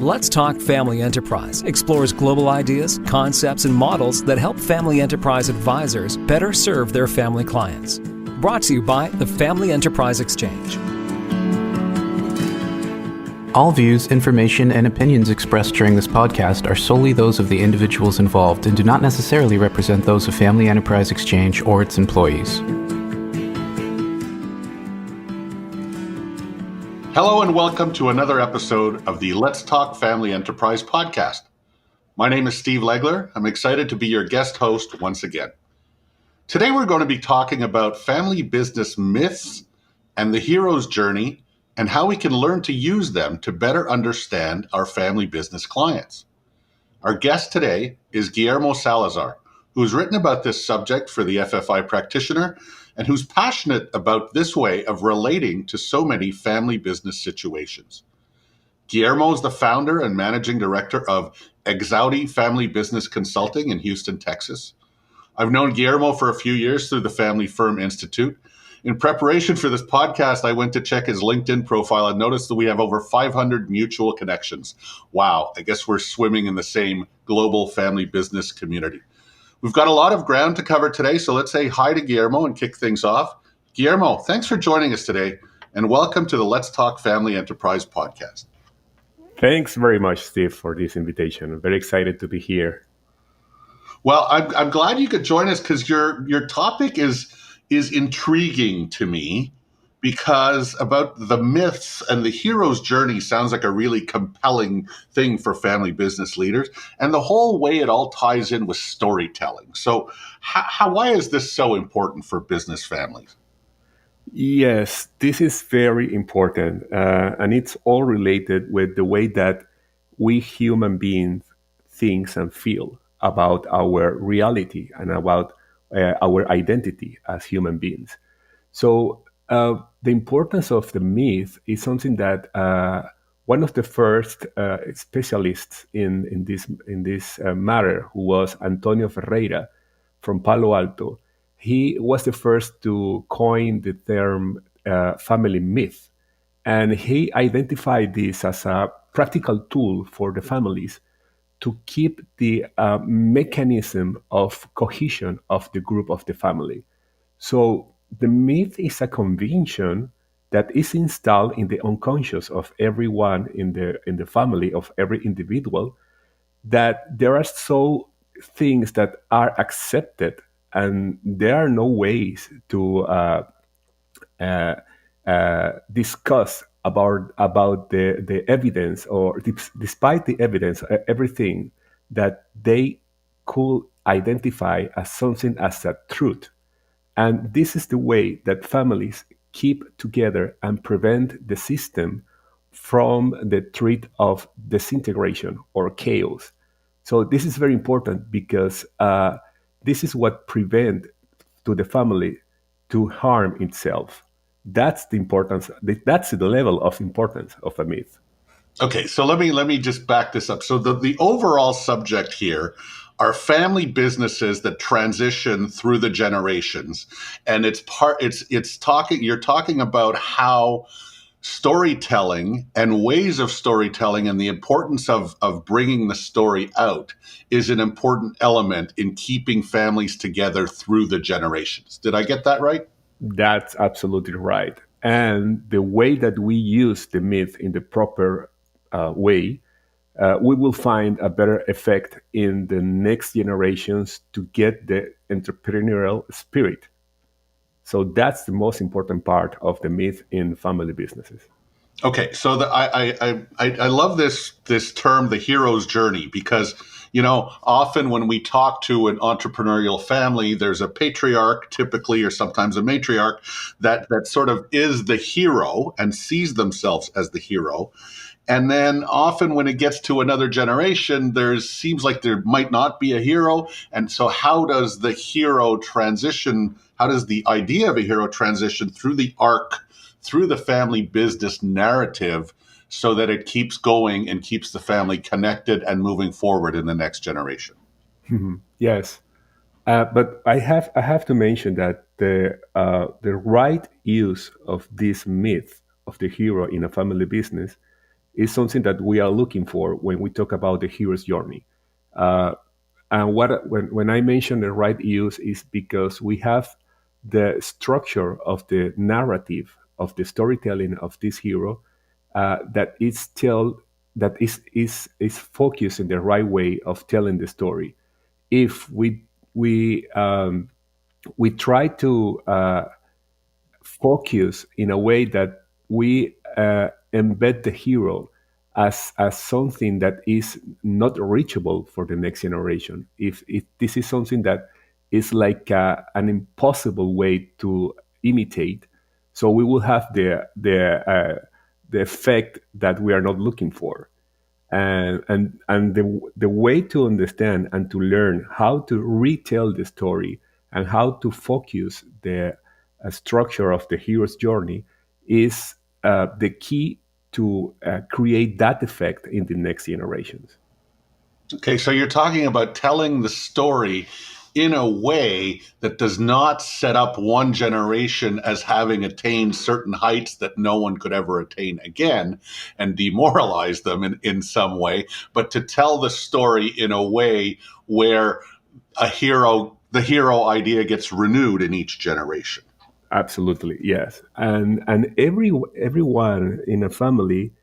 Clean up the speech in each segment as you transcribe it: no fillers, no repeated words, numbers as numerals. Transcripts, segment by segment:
Let's Talk Family Enterprise explores global ideas, concepts, and models that help family enterprise advisors better serve their family clients. Brought to you by the Family Enterprise Exchange. All views, information, and opinions expressed during this podcast are solely those of the individuals involved and do not necessarily represent those of Family Enterprise Exchange or its employees. Hello and welcome to another episode of the Let's Talk Family Enterprise podcast. My name is Steve Legler. I'm excited to be your guest host once again. Today we're going to be talking about family business myths and the hero's journey and how we can learn to use them to better understand our family business clients. Our guest today is Guillermo Salazar, who has written about this subject for the FFI practitioner and who's passionate about this way of relating to so many family business situations. Guillermo is the founder and managing director of Exaudi Family Business Consulting in Houston, Texas. I've known Guillermo for a few years through the Family Firm Institute. In preparation for this podcast, I went to check his LinkedIn profile and noticed that we have over 500 mutual connections. Wow, I guess we're swimming in the same global family business community. We've got a lot of ground to cover today, so let's say hi to Guillermo and kick things off. Guillermo, thanks for joining us today, and welcome to the Let's Talk Family Enterprise podcast. Thanks very much, Steve, for this invitation. I'm very excited to be here. Well, I'm glad you could join us because your topic is intriguing to me, because about the myths and the hero's journey sounds like a really compelling thing for family business leaders, and the whole way it all ties in with storytelling. So why is this so important for business families? Yes, this is very important, and it's all related with the way that we human beings think and feel about our reality and about our identity as human beings. So the importance of the myth is something that one of the first specialists in this matter, who was Antonio Ferreira from Palo Alto, he was the first to coin the term family myth, and he identified this as a practical tool for the families to keep the mechanism of cohesion of the group of the family. So the myth is a convention that is installed in the unconscious of everyone in the family, of every individual, that there are so things that are accepted, and there are no ways to discuss about the evidence, or despite the evidence, everything that they could identify as something as a truth. And this is the way that families keep together and prevent the system from the threat of disintegration or chaos. So this is very important because this is what prevents to the family to harm itself. That's the importance. That's the level of importance of a myth. Okay, so let me just back this up. So the overall subject here are family businesses that transition through the generations, and you're talking about how storytelling and ways of storytelling and the importance of bringing the story out is an important element in keeping families together through the generations. Did I get that right? That's absolutely right. And the way that we use the myth in the proper way, we will find a better effect in the next generations to get the entrepreneurial spirit. So that's the most important part of the myth in family businesses. Okay, so I love this term, the hero's journey, because often when we talk to an entrepreneurial family, there's a patriarch typically, or sometimes a matriarch, that sort of is the hero and sees themselves as the hero. And then often when it gets to another generation, seems like there might not be a hero. And so how does the hero transition? How does the idea of a hero transition through the arc, through the family business narrative, so that it keeps going and keeps the family connected and moving forward in the next generation? Mm-hmm. Yes. But I have to mention that the right use of this myth of the hero in a family business is something that we are looking for when we talk about the hero's journey. Uh, and when I mention the right use is because we have the structure of the narrative of the storytelling of this hero that is tell that is focused in the right way of telling the story. If we try to focus in a way that we embed the hero as something that is not reachable for the next generation. If this is something that is like an impossible way to imitate, so we will have the effect that we are not looking for. And the way to understand and to learn how to retell the story and how to focus the structure of the hero's journey is the key to create that effect in the next generations. Okay, so you're talking about telling the story in a way that does not set up one generation as having attained certain heights that no one could ever attain again and demoralize them in some way, but to tell the story in a way where the hero idea gets renewed in each generation. Absolutely, yes. And everyone in a family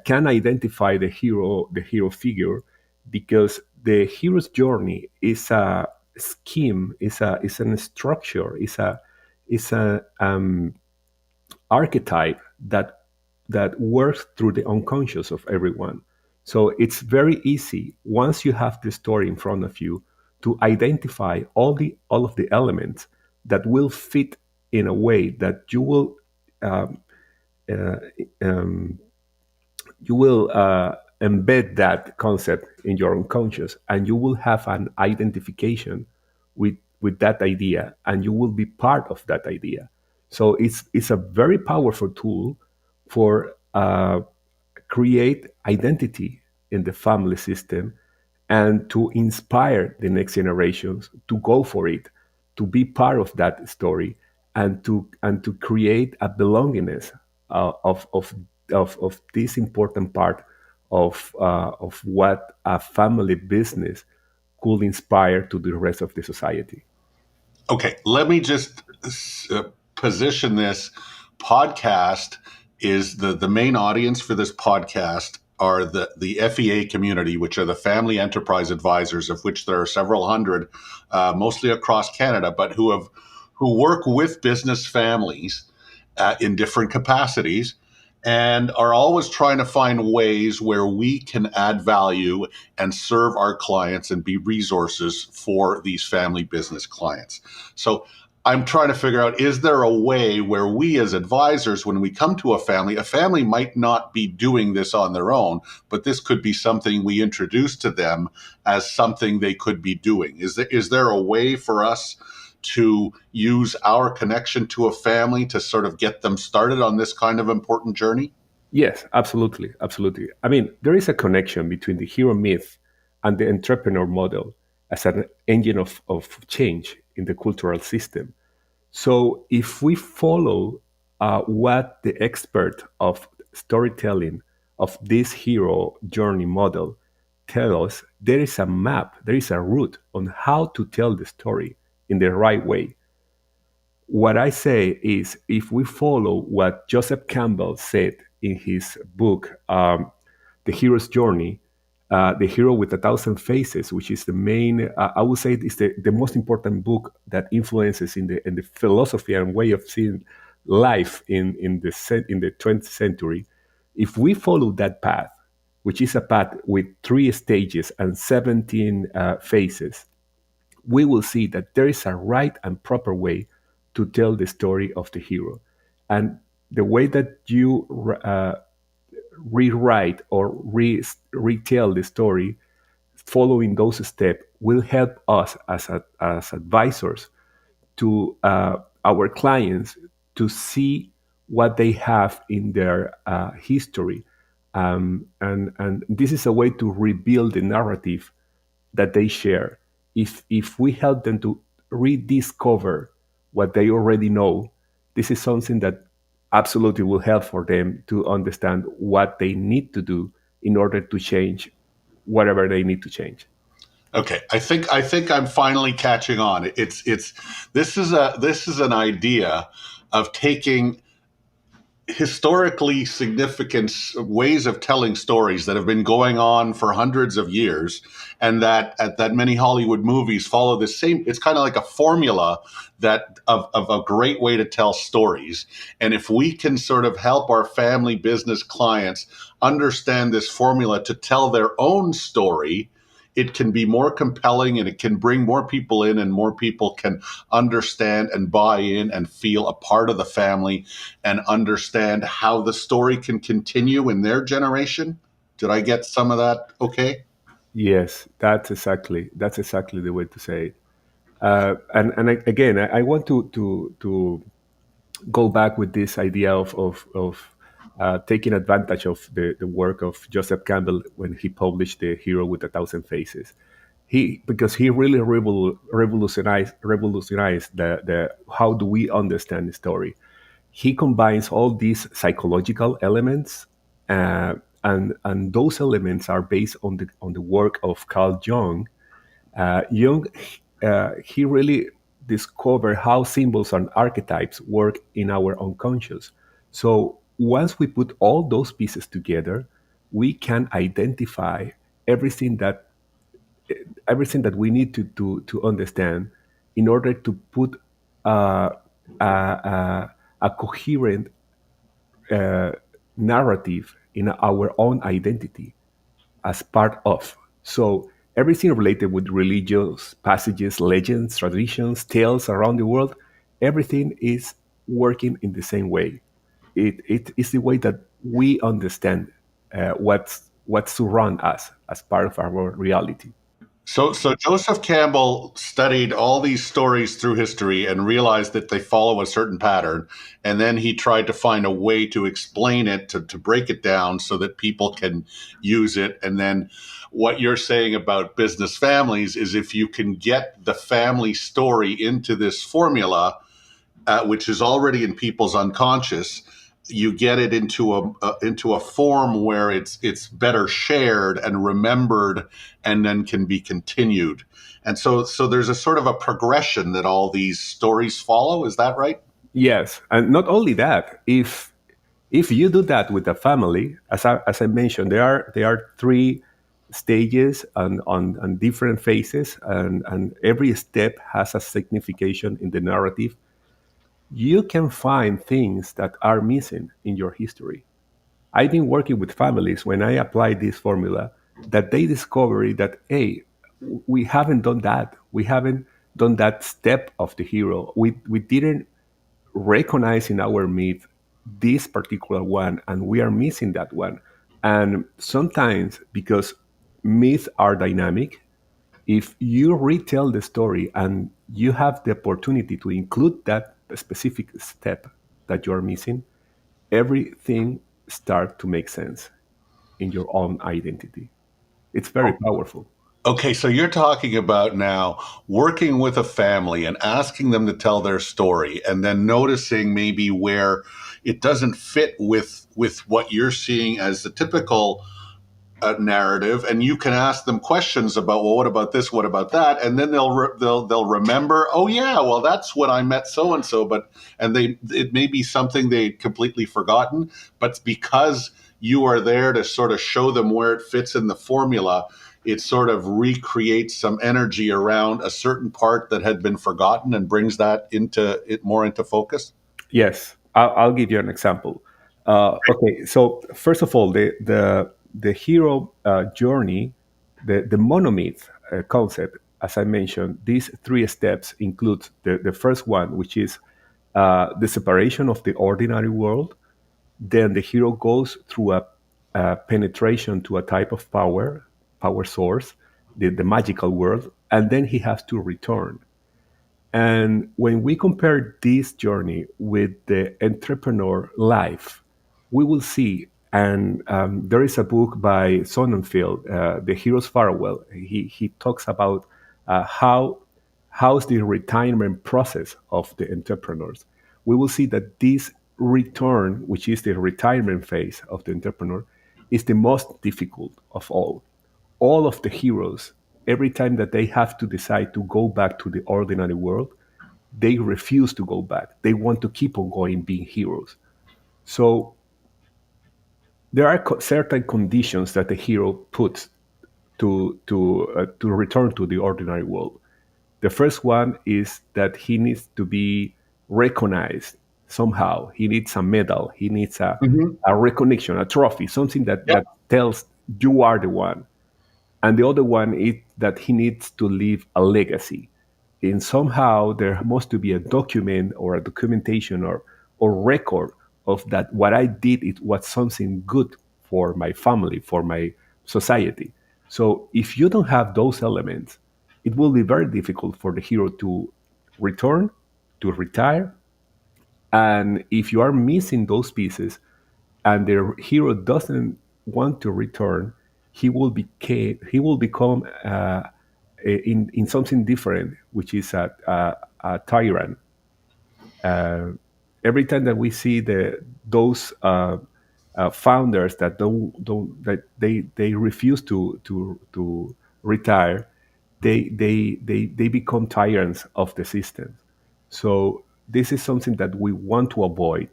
can identify the hero figure, because the hero's journey is a scheme, is a structure, is a archetype that works through the unconscious of everyone. So it's very easy once you have the story in front of you to identify all of the elements that will fit in a way that um, uh, um, you will embed that concept in your unconscious, and you will have an identification with that idea, and you will be part of that idea. So it's a very powerful tool for create identity in the family system, and to inspire the next generations to go for it, to be part of that story, and to create a belongingness of this important part of what a family business could inspire to the rest of the society. Okay, let me just position this podcast is the main audience for this podcast are the FEA community, which are the family enterprise advisors, of which there are several hundred, mostly across Canada, but who work with business families in different capacities and are always trying to find ways where we can add value and serve our clients and be resources for these family business clients. So I'm trying to figure out, is there a way where we as advisors, when we come to a family might not be doing this on their own, but this could be something we introduce to them as something they could be doing. Is there a way for us to use our connection to a family to sort of get them started on this kind of important journey? Yes, absolutely, absolutely. I mean, there is a connection between the hero myth and the entrepreneur model as an engine of change in the cultural system. So if we follow what the expert of storytelling of this hero journey model tell us, there is a map, there is a route on how to tell the story in the right way. What I say is, if we follow what Joseph Campbell said in his book, The Hero's Journey, The Hero with a Thousand Faces, which is the main, I would say, is the most important book that influences in the philosophy and way of seeing life in the 20th century. If we follow that path, which is a path with 3 stages and 17 phases, we will see that there is a right and proper way to tell the story of the hero. And the way that you rewrite or retell the story following those steps will help us as advisors to our clients to see what they have in their history. And this is a way to rebuild the narrative that they share. If we help them to rediscover what they already know, this is something that absolutely will help for them to understand what they need to do in order to change whatever they need to change. Okay, I think I'm finally catching on. It's this is an idea of taking historically significant ways of telling stories that have been going on for hundreds of years, and that many Hollywood movies follow the same. It's kind of like a formula that of a great way to tell stories. And if we can sort of help our family business clients understand this formula to tell their own story, it can be more compelling and it can bring more people in, and more people can understand and buy in and feel a part of the family and understand how the story can continue in their generation. Did I get some of that okay? Yes, that's exactly the way to say it. Again, I want to go back with this idea of taking advantage of the work of Joseph Campbell when he published The Hero with a Thousand Faces. Because he really revolutionized the how do we understand the story. He combines all these psychological elements, and those elements are based on the work of Carl Jung. Jung, he really discovered how symbols and archetypes work in our unconscious. So once we put all those pieces together, we can identify everything that everything that we need to understand in order to put a coherent narrative in our own identity as part of. So everything related with religious passages, legends, traditions, tales around the world, everything is working in the same way. It is the way that we understand what surround us as part of our reality. So Joseph Campbell studied all these stories through history and realized that they follow a certain pattern. And then he tried to find a way to explain it, to break it down so that people can use it. And then what you're saying about business families is if you can get the family story into this formula, which is already in people's unconscious, you get it into a form where it's better shared and remembered, and then can be continued. And so there's a sort of a progression that all these stories follow. Is that right? Yes, and not only that, if you do that with a family, as I mentioned, there are three stages on different phases, and every step has a signification in the narrative. You can find things that are missing in your history. I've been working with families when I apply this formula that they discover that, hey, we haven't done that. We haven't done that step of the hero. We didn't recognize in our myth this particular one, and we are missing that one. And sometimes, because myths are dynamic, if you retell the story and you have the opportunity to include that specific step that you are missing, everything starts to make sense in your own identity. It's very powerful. Okay, so you're talking about now working with a family and asking them to tell their story, and then noticing maybe where it doesn't fit with what you're seeing as the typical narrative, and you can ask them questions about, well, what about this, what about that, and then they'll remember, oh yeah, well that's when I met so and so, but and they it may be something they'd completely forgotten, but because you are there to sort of show them where it fits in the formula, it sort of recreates some energy around a certain part that had been forgotten and brings that into it more into focus. Yes, I'll give you an example. Okay, so first of all, the hero journey, the monomyth concept, as I mentioned, these three steps include the first one, which is the separation of the ordinary world. Then the hero goes through a penetration to a type of power source, the magical world, and then he has to return. And when we compare this journey with the entrepreneur life, we will see, and there is a book by Sonnenfeld, The Hero's Firewall. He talks about how's the retirement process of the entrepreneurs. We will see that this return, which is the retirement phase of the entrepreneur, is the most difficult of all. All of the heroes, every time that they have to decide to go back to the ordinary world, they refuse to go back. They want to keep on going being heroes. So there are certain conditions that the hero puts to return to the ordinary world. The first one is that he needs to be recognized somehow. He needs a medal. He needs Mhm. a recognition, a trophy, something Yeah. that tells you are the one. And the other one is that he needs to leave a legacy. And somehow there must to be a document or a documentation or record of that what I did it was something good for my family, for my society. So if you don't have those elements, it will be very difficult for the hero to return, to retire. And if you are missing those pieces and the hero doesn't want to return, he will become in something different, which is a tyrant. Every time that we see those founders that don't that they refuse to retire, they become tyrants of the system. So this is something that we want to avoid.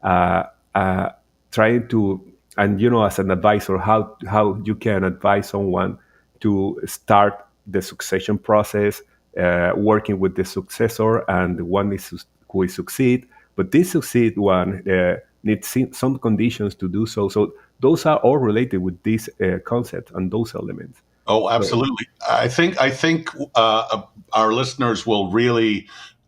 Uh, uh, Trying to, and as an advisor, how you can advise someone to start the succession process, working with the successor and the one who is succeed. But this succeed one needs some conditions to do so. So those are all related with these concepts and those elements. Oh, So, absolutely. I think our listeners will really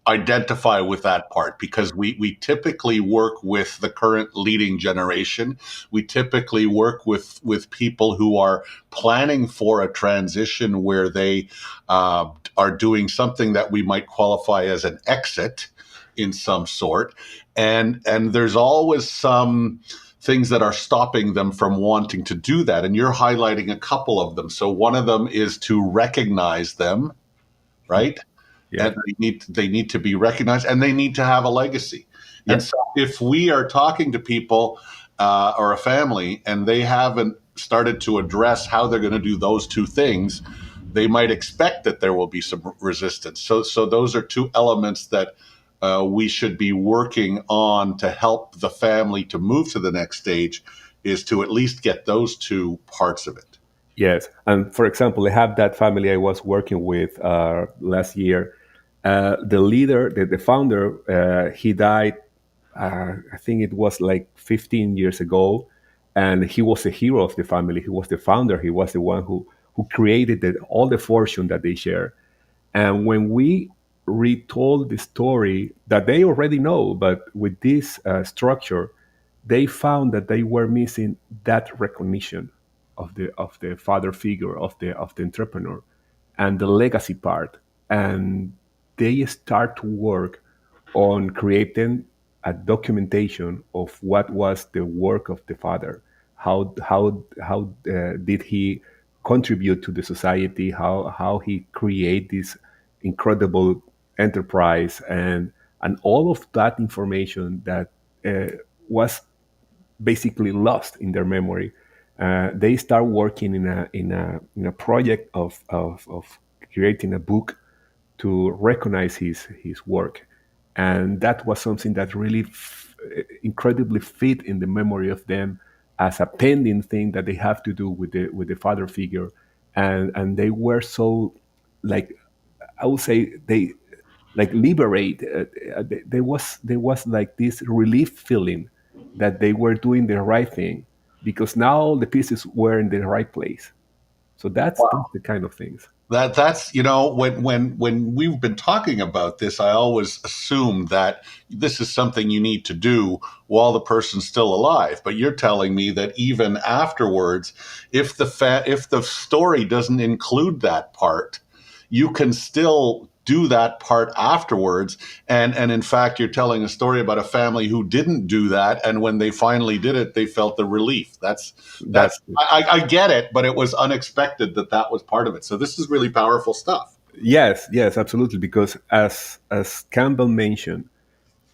identify with that part because we typically work with the current leading generation. We typically work with people who are planning for a transition where they are doing something that we might qualify as an exit in some sort, and there's always some things that are stopping them from wanting to do that. And you're highlighting a couple of them. So one of them is to recognize them, right? yeah, And they need to be recognized and they need to have a legacy. yeah, And so if we are talking to people or a family and they haven't started to address how they're going to do those two things, they might expect that there will be some resistance. So those are two elements that we should be working on to help the family to move to the next stage, is to at least get those two parts of it. yes. And for example, I have that family I was working with last year. The leader, the founder, he died. I think it was like 15 years ago, and he was a hero of the family. He was the founder. He was the one who created all the fortune that they share. And when we retold the story that they already know, but with this structure, they found that they were missing that recognition of the father figure of the entrepreneur and the legacy part. And they start to work on creating a documentation of what was the work of the father. How did he contribute to the society? How he create this incredible enterprise, and all of that information that was basically lost in their memory. They start working in a project of creating a book to recognize his work, and that was something that really incredibly fit in the memory of them as a pending thing that they have to do with the father figure, and they were so, like, I would say, they like liberate. There was like this relief feeling that they were doing the right thing because now all the pieces were in the right place. So that's the kind of things. That's when we've been talking about this, I always assume that this is something you need to do while the person's still alive. But you're telling me that even afterwards, if the story doesn't include that part, you can still do that part afterwards. And in fact, you're telling a story about a family who didn't do that, and when they finally did it, they felt the relief. That's That's I get it, but it was unexpected that that was part of it. So this is really powerful stuff. Yes, yes, absolutely. Because as Campbell mentioned,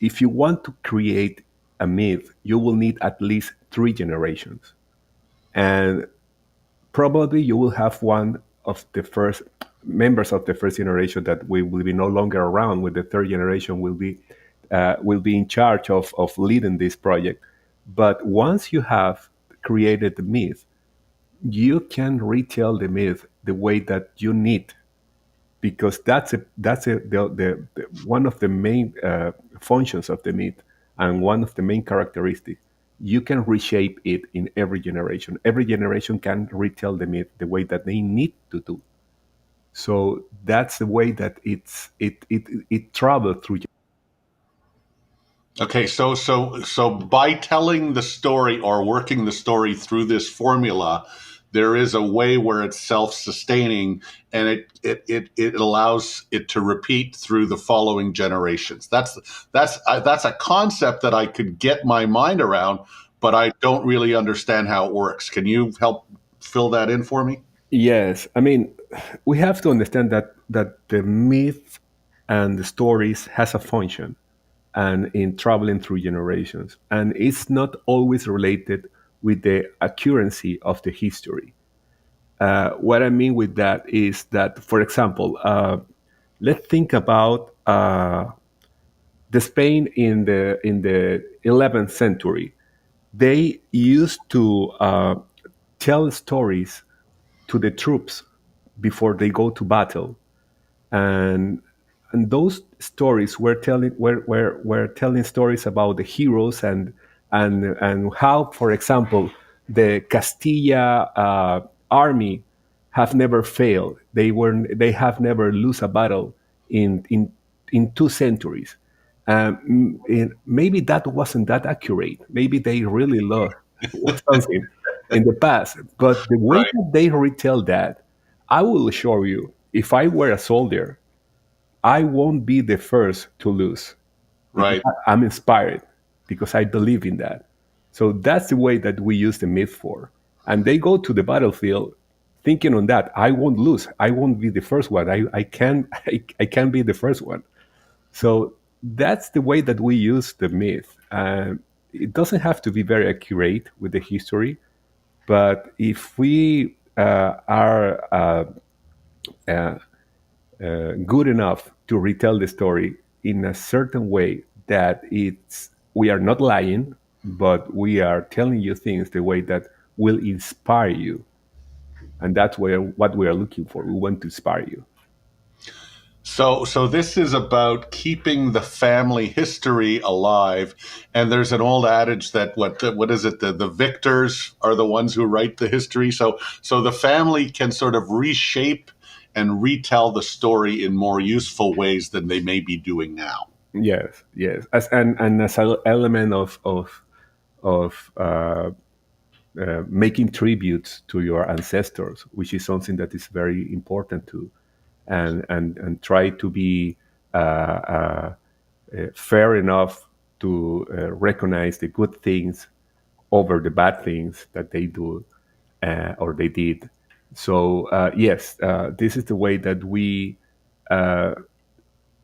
if you want to create a myth, you will need at least 3 generations. And probably you will have one of the first members of the first generation that will be no longer around, with the third generation will be in charge of leading this project. But once you have created the myth, you can retell the myth the way that you need, because the one of the main functions of the myth, and one of the main characteristics. You can reshape it in every generation. Every generation can retell the myth the way that they need to do. So that's the way that it travels through. Okay, so by telling the story or working the story through this formula, there is a way where it's self-sustaining, and it allows it to repeat through the following generations. That's a concept that I could get my mind around, but I don't really understand how it works. Can you help fill that in for me? Yes, I mean, we have to understand that the myth and the stories has a function, and in traveling through generations, and it's not always related with the accuracy of the history. What I mean with that is that, for example, let's think about the Spain in the 11th century. They used to tell stories to the troops before they go to battle, and those stories were telling stories about the heroes, and how, for example, the Castilla army have never failed. They have never lose a battle in 2 centuries. Maybe that wasn't that accurate. Maybe they really lost something in the past. But the way Right, that they retell that, I will assure you, if I were a soldier, I won't be the first to lose, because right. I'm inspired, because I believe in that. So that's the way that we use the myth for. And they go to the battlefield thinking on that. I won't lose. I won't be the first one. I can I can be the first one. So that's the way that we use the myth. It doesn't have to be very accurate with the history, but if we are good enough to retell the story in a certain way that it's we are not lying, but we are telling you things the way that will inspire you, and that's what we are looking for. We want to inspire you. So this is about keeping the family history alive. And there's an old adage that what is it? The victors are the ones who write the history. So the family can sort of reshape and retell the story in more useful ways than they may be doing now. Yes, yes, and as an element of making tributes to your ancestors, which is something that is very important to, and try to be fair enough to recognize the good things over the bad things that they do or they did. So yes, this is the way that we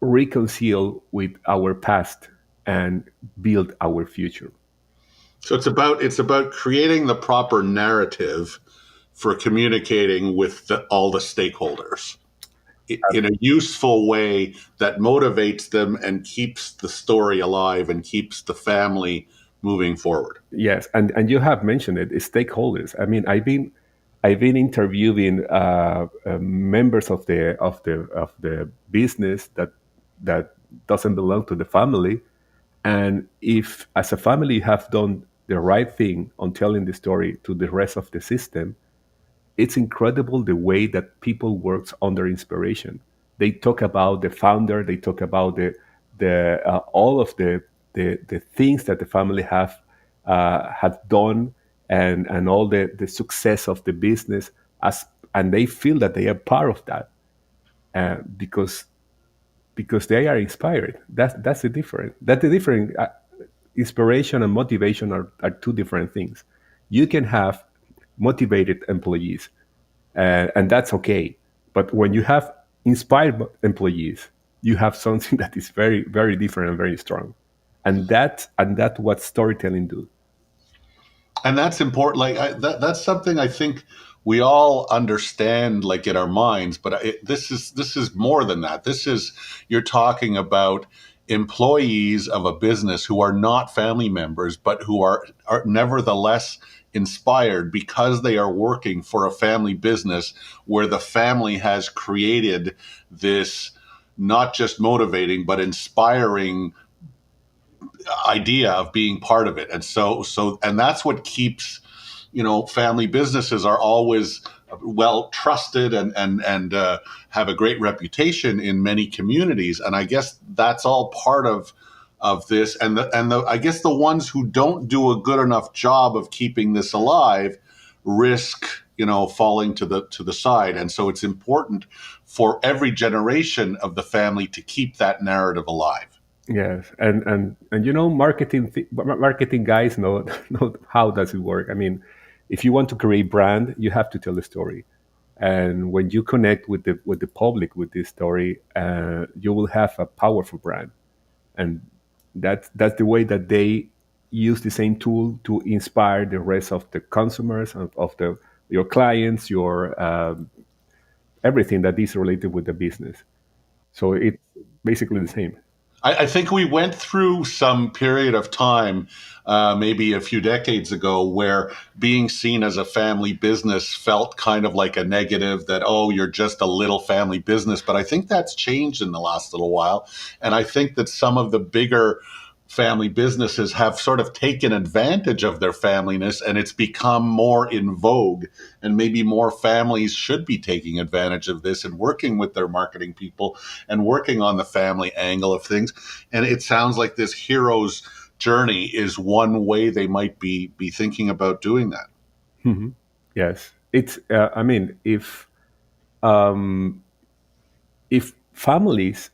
reconcile with our past and build our future. So it's about creating the proper narrative for communicating with all the stakeholders in a useful way that motivates them and keeps the story alive and keeps the family moving forward. Yes, and you have mentioned it, stakeholders. I mean, I've been interviewing members of the business that doesn't belong to the family, and if as a family you have done the right thing on telling the story to the rest of the system, it's incredible the way that people works under inspiration. They talk about the founder. They talk about the all of the things that the family have done, and all the success of the business, as and they feel that they are part of that, because they are inspired. That's the difference. That's the difference. Inspiration and motivation are two different things. You can have motivated employees, and that's okay. But when you have inspired employees, you have something that is very, very different and very strong. And that's what storytelling do. And that's important. Like that's something I think we all understand, like in our minds. But this is more than that. This is, you're talking about employees of a business who are not family members, but who are nevertheless inspired because they are working for a family business where the family has created this not just motivating but inspiring idea of being part of it. And and that's what keeps, family businesses are always well trusted and have a great reputation in many communities. And I guess that's all part of this. And I guess the ones who don't do a good enough job of keeping this alive risk, falling to the side. And so it's important for every generation of the family to keep that narrative alive. Yes, and marketing guys know know how does it work. I mean, if you want to create brand, you have to tell a story, and when you connect with the public with this story, you will have a powerful brand, and that's the way that they use the same tool to inspire the rest of the consumers of the your clients, your everything that is related with the business. So it's basically the same. I think we went through some period of time, maybe a few decades ago, where being seen as a family business felt kind of like a negative, that, oh, you're just a little family business. But I think that's changed in the last little while. And I think that some of the bigger family businesses have sort of taken advantage of their familyness, and it's become more in vogue. And maybe more families should be taking advantage of this and working with their marketing people and working on the family angle of things. And it sounds like this hero's journey is one way they might be thinking about doing that. Mhm. Yes, it's. I mean, if families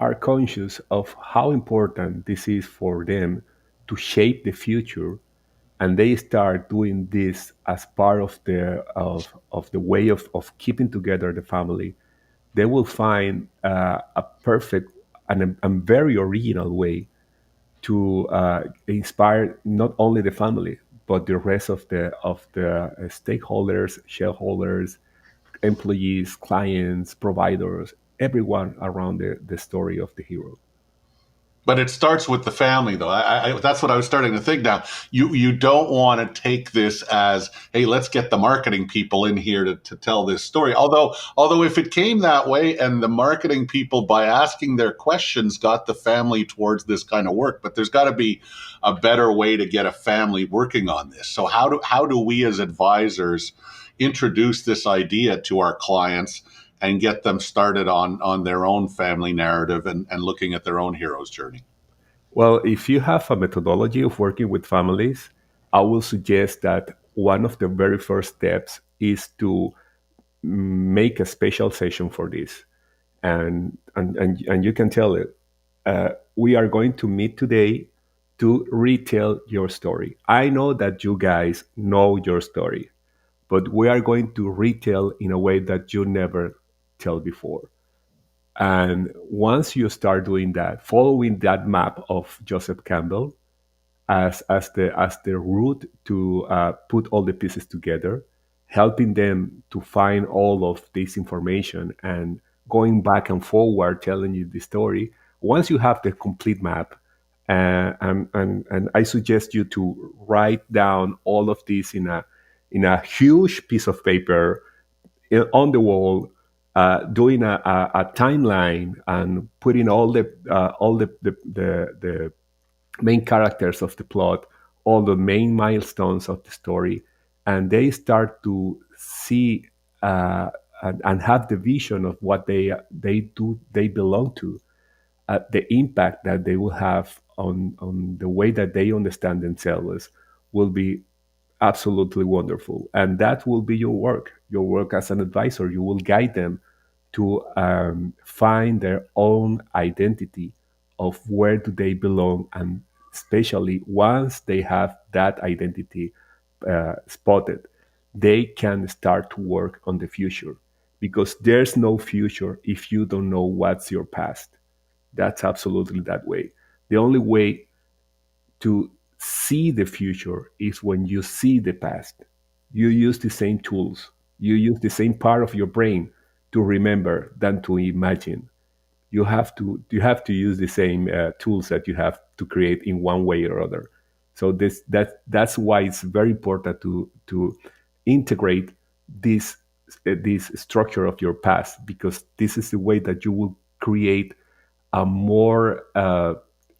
are conscious of how important this is for them to shape the future, and they start doing this as part of the way of keeping together the family, they will find a perfect and a very original way to inspire not only the family but the rest of the stakeholders, shareholders, employees, clients, providers, everyone around the story of the hero. But it starts with the family, though. That's what I was starting to think now. You don't want to take this as, hey, let's get the marketing people in here to tell this story. Although if it came that way and the marketing people, by asking their questions, got the family towards this kind of work, but there's got to be a better way to get a family working on this. So how do we as advisors introduce this idea to our clients and get them started on their own family narrative and looking at their own hero's journey? Well, if you have a methodology of working with families, I will suggest that one of the very first steps is to make a special session for this. And you can tell it, we are going to meet today to retell your story. I know that you guys know your story, but we are going to retell in a way that you never tell before. And once you start doing that, following that map of Joseph Campbell as the route to put all the pieces together, helping them to find all of this information and going back and forward, telling you the story. Once you have the complete map, and I suggest you to write down all of this in a huge piece of paper on the wall, doing a timeline and putting all the main characters of the plot, all the main milestones of the story, and they start to see and have the vision of what they belong to, the impact that they will have on the way that they understand themselves will be absolutely wonderful. And that will be your work as an advisor. You will guide them to find their own identity of where do they belong, and especially once they have that identity spotted, they can start to work on the future, because there's no future if you don't know what's your past. That's absolutely that way. The only way to see the future is when you see the past. You use the same tools, you use the same part of your brain to remember than to imagine. You have to use the same tools that you have to create in one way or other. So that's why it's very important to integrate this this structure of your past, because this is the way that you will create a more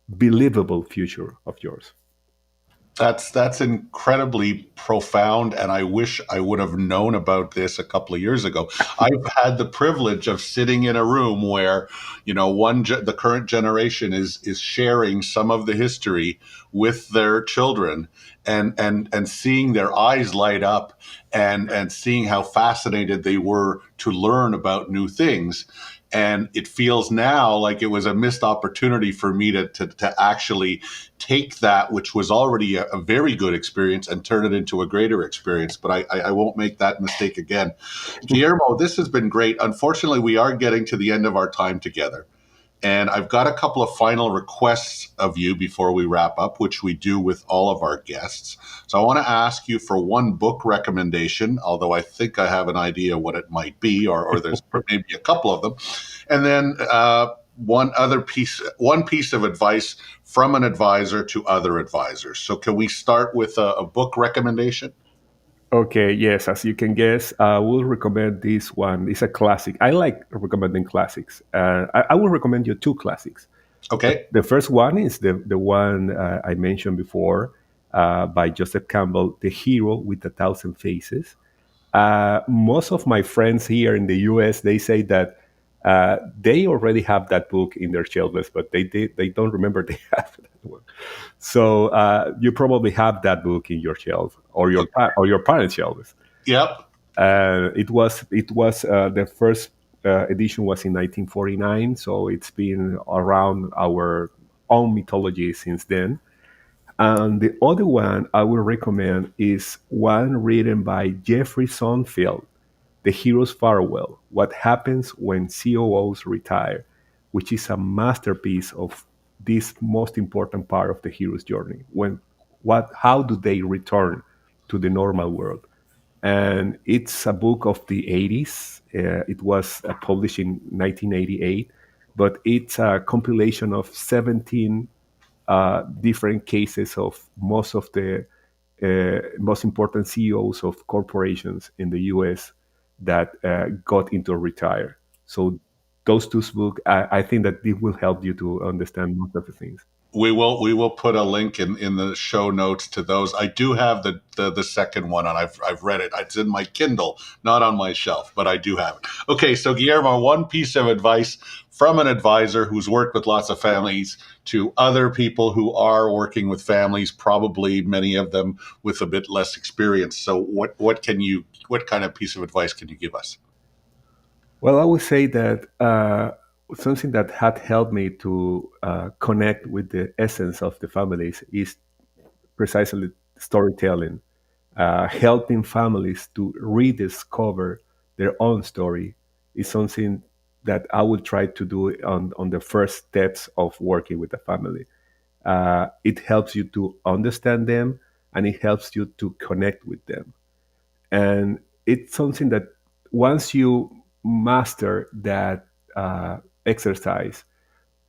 believable future of yours. That's incredibly profound, and I wish I would have known about this a couple of years ago. I've had the privilege of sitting in a room where, the current generation is sharing some of the history with their children, and seeing their eyes light up, and seeing how fascinated they were to learn about new things. And it feels now like it was a missed opportunity for me to actually take that, which was already a very good experience, and turn it into a greater experience. But I won't make that mistake again. Guillermo, this has been great. Unfortunately, we are getting to the end of our time together. And I've got a couple of final requests of you before we wrap up, which we do with all of our guests. So I want to ask you for one book recommendation, although I think I have an idea what it might be, or there's maybe a couple of them. And then one piece of advice from an advisor to other advisors. So can we start with a book recommendation? Okay, yes, as you can guess, I will recommend this one. It's a classic. I like recommending classics. I will recommend you two classics. Okay. The first one is the one I mentioned before, by Joseph Campbell, The Hero with a Thousand Faces. Most of my friends here in the US, they say that they already have that book in their shelves, but they don't remember they have that one. So you probably have that book in your shelf, or your parents' shelves. Yep. It was the first edition was in 1949, so it's been around our own mythology since then. And the other one I will recommend is one written by Jeffrey Sonfield, The Hero's Firewall: What Happens When COOs Retire, which is a masterpiece of this most important part of the hero's journey. How do they return to the normal world? And it's a book of the 80s. It was published in 1988, but it's a compilation of 17 different cases of most of the most important CEOs of corporations in the US that got into retire. So those two books, I think that it will help you to understand most of the things. We will put a link in the show notes to those. I do have the second one, and I've read it. It's in my Kindle, not on my shelf, but I do have it. Okay, so Guillermo, one piece of advice from an advisor who's worked with lots of families to other people who are working with families, probably many of them with a bit less experience. So what kind of piece of advice can you give us? Well, I would say that something that had helped me to connect with the essence of the families is precisely storytelling, helping families to rediscover their own story is something that I would try to do on the first steps of working with a family. It helps you to understand them, and it helps you to connect with them. And it's something that once you master that exercise,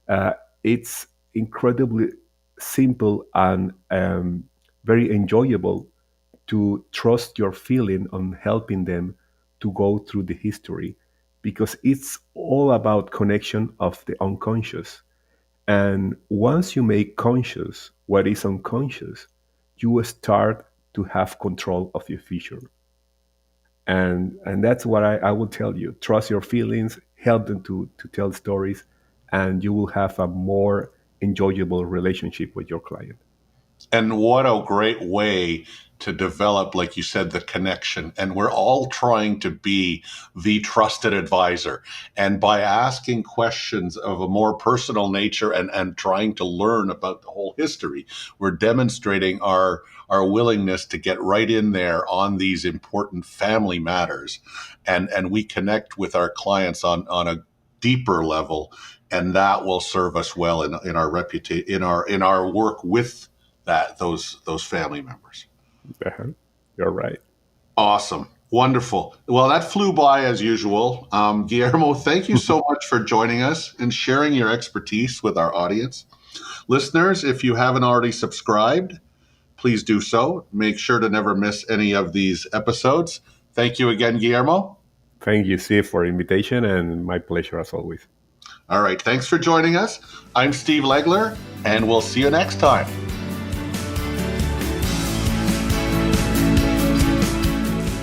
uh, it's incredibly simple and very enjoyable to trust your feeling on helping them to go through the history, because it's all about connection of the unconscious. And once you make conscious what is unconscious, you will start to have control of your future. And that's what I will tell you. Trust your feelings, help them to tell stories, and you will have a more enjoyable relationship with your client. And what a great way to develop, like you said, the connection. And we're all trying to be the trusted advisor. And by asking questions of a more personal nature, and trying to learn about the whole history, we're demonstrating our willingness to get right in there on these important family matters. And we connect with our clients on a deeper level. And that will serve us well in our reputation, in our work with those family members. Uh-huh. You're right. Awesome. Wonderful. Well, that flew by as usual. Guillermo, thank you so much for joining us and sharing your expertise with our audience. Listeners, if you haven't already subscribed, please do so. Make sure to never miss any of these episodes. Thank you again, Guillermo. Thank you, Steve, for the invitation, and my pleasure as always. All right. Thanks for joining us. I'm Steve Legler, and we'll see you next time.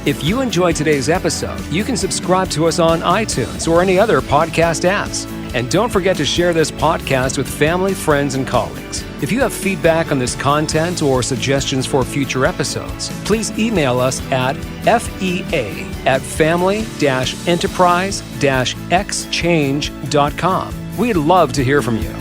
If you enjoyed today's episode, you can subscribe to us on iTunes or any other podcast apps. And don't forget to share this podcast with family, friends, and colleagues. If you have feedback on this content or suggestions for future episodes, please email us at fea@family-enterprise-exchange.com. We'd love to hear from you.